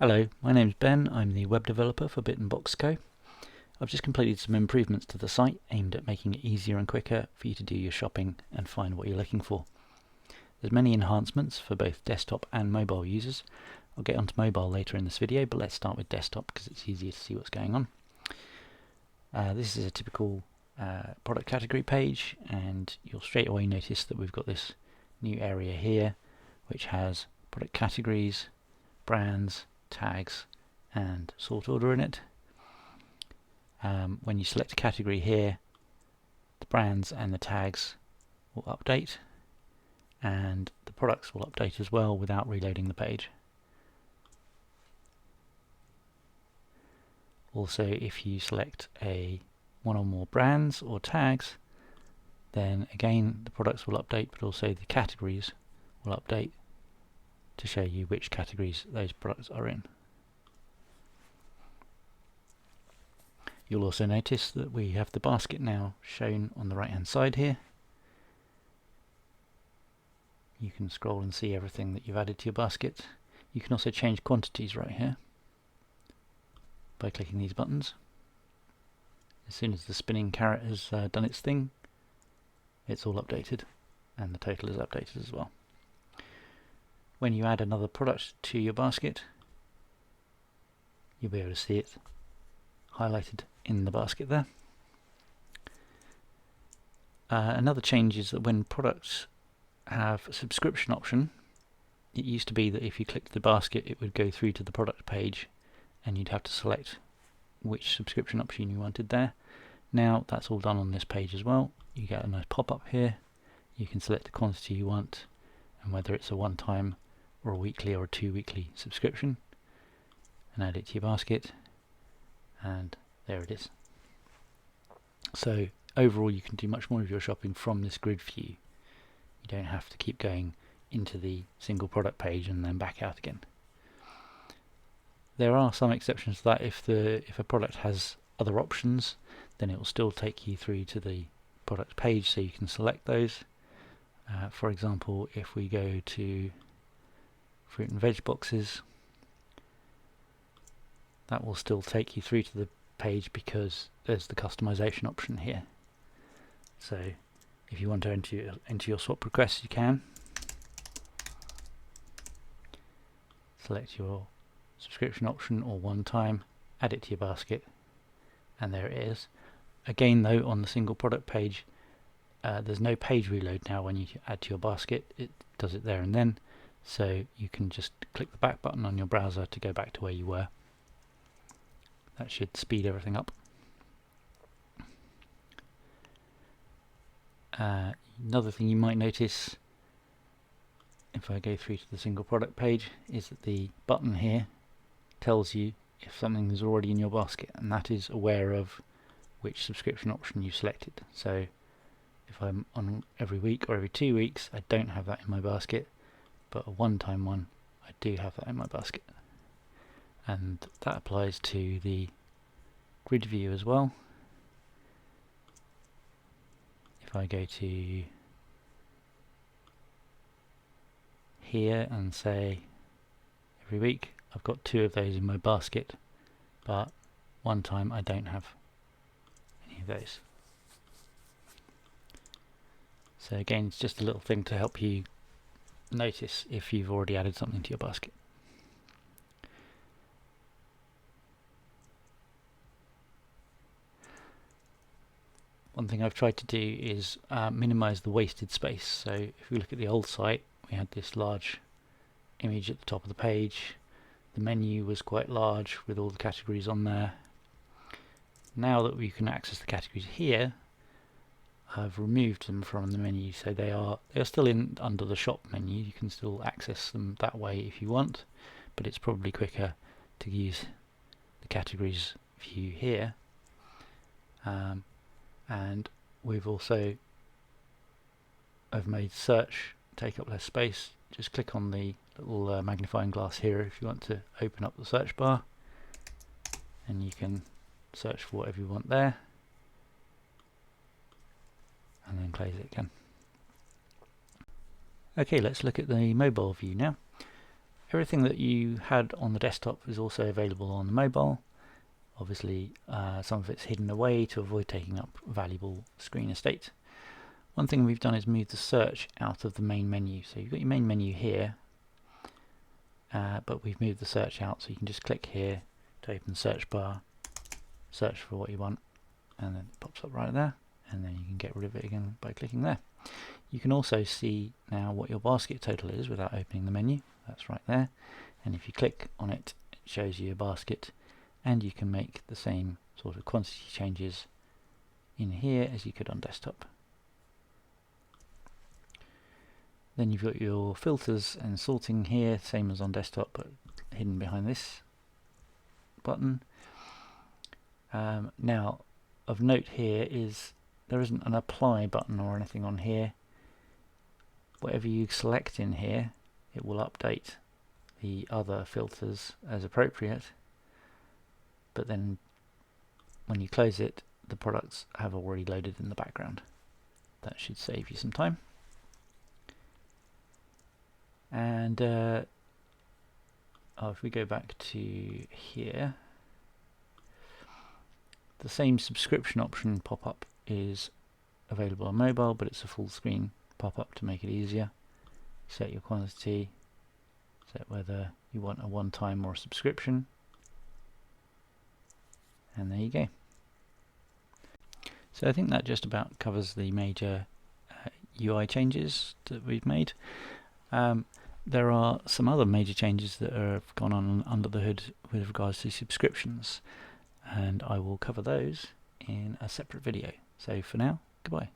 Hello, my name's Ben. I'm the web developer for Bitterne Box Co. I've just completed some improvements to the site aimed at making it easier and quicker for you to do your shopping and find what you're looking for. There's many enhancements for both desktop and mobile users. I'll get onto mobile later in this video, but let's start with desktop because it's easier to see what's going on. This is a typical product category page, and you'll straight away notice that we've got this new area here which has product categories, brands, tags and sort order in it. When you select a category here, the brands and the tags will update and the products will update as well without reloading the page. Also, if you select one or more brands or tags, then again the products will update, but also the categories will update to show you which categories those products are in. You'll also notice that we have the basket now shown on the right hand side here. You can scroll and see everything that you've added to your basket. You can also change quantities right here by clicking these buttons. As soon as the spinning carrot has done its thing, it's all updated and the total is updated as well. When you add another product to your basket, you'll be able to see it highlighted in the basket there. Another change is that when products have a subscription option, it used to be that if you clicked the basket it would go through to the product page and you'd have to select which subscription option you wanted there. Now that's all done on this page as well. You get a nice pop-up here. You can select the quantity you want and whether it's a one-time or a weekly or a 2-weekly subscription, and add it to your basket, and there it is. So overall you can do much more of your shopping from this grid view. You don't have to keep going into the single product page and then back out again. There are some exceptions to that. If a product has other options, then it will still take you through to the product page so you can select those. For example, if we go to fruit and veg boxes, that will still take you through to the page because there's the customization option here. So if you want to enter your swap requests, you can select your subscription option or one time, add it to your basket, and there it is. Again though, on the single product page, there's no page reload now when you add to your basket. It does it there and then, so you can just click the back button on your browser to go back to where you were. That should speed everything up. Another thing you might notice if I go through to the single product page is that the button here tells you if something is already in your basket, and that is aware of which subscription option you selected. So if I'm on every week or every 2 weeks, I don't have that in my basket, but a one-time one, I do have that in my basket. And that applies to the grid view as well. If I go to here and say every week, I've got 2 of those in my basket, but one time I don't have any of those. So again, it's just a little thing to help you notice if you've already added something to your basket. One thing I've tried to do is minimize the wasted space. So if we look at the old site, we had this large image at the top of the page. The menu was quite large with all the categories on there. Now that we can access the categories here, I've removed them from the menu, so they are still in under the shop menu. You can still access them that way if you want, but it's probably quicker to use the categories view here. And we've also made search take up less space. Just click on the little magnifying glass here if you want to open up the search bar, and you can search for whatever you want there, and then close it again. Okay, let's look at the mobile view now. Everything that you had on the desktop is also available on the mobile. Obviously, some of it's hidden away to avoid taking up valuable screen estate. One thing we've done is move the search out of the main menu. So you've got your main menu here, but we've moved the search out, so you can just click here to open the search bar, search for what you want, and then it pops up right there, and then you can get rid of it again by clicking there. You can also see now what your basket total is without opening the menu. That's right there, and if you click on it, it shows you your basket, and you can make the same sort of quantity changes in here as you could on desktop. Then you've got your filters and sorting here, same as on desktop, but hidden behind this button. Now, of note here is there isn't an apply button or anything on here. Whatever you select in here, it will update the other filters as appropriate, but then when you close it, the products have already loaded in the background. That should save you some time. And if we go back to here, the same subscription option pop-up is available on mobile, but it's a full screen pop-up to make it easier. Set your quantity, set whether you want a one-time or a subscription, and there you go. So I think that just about covers the major UI changes that we've made. There are some other major changes that have gone on under the hood with regards to subscriptions, and I will cover those in a separate video. So for now, goodbye.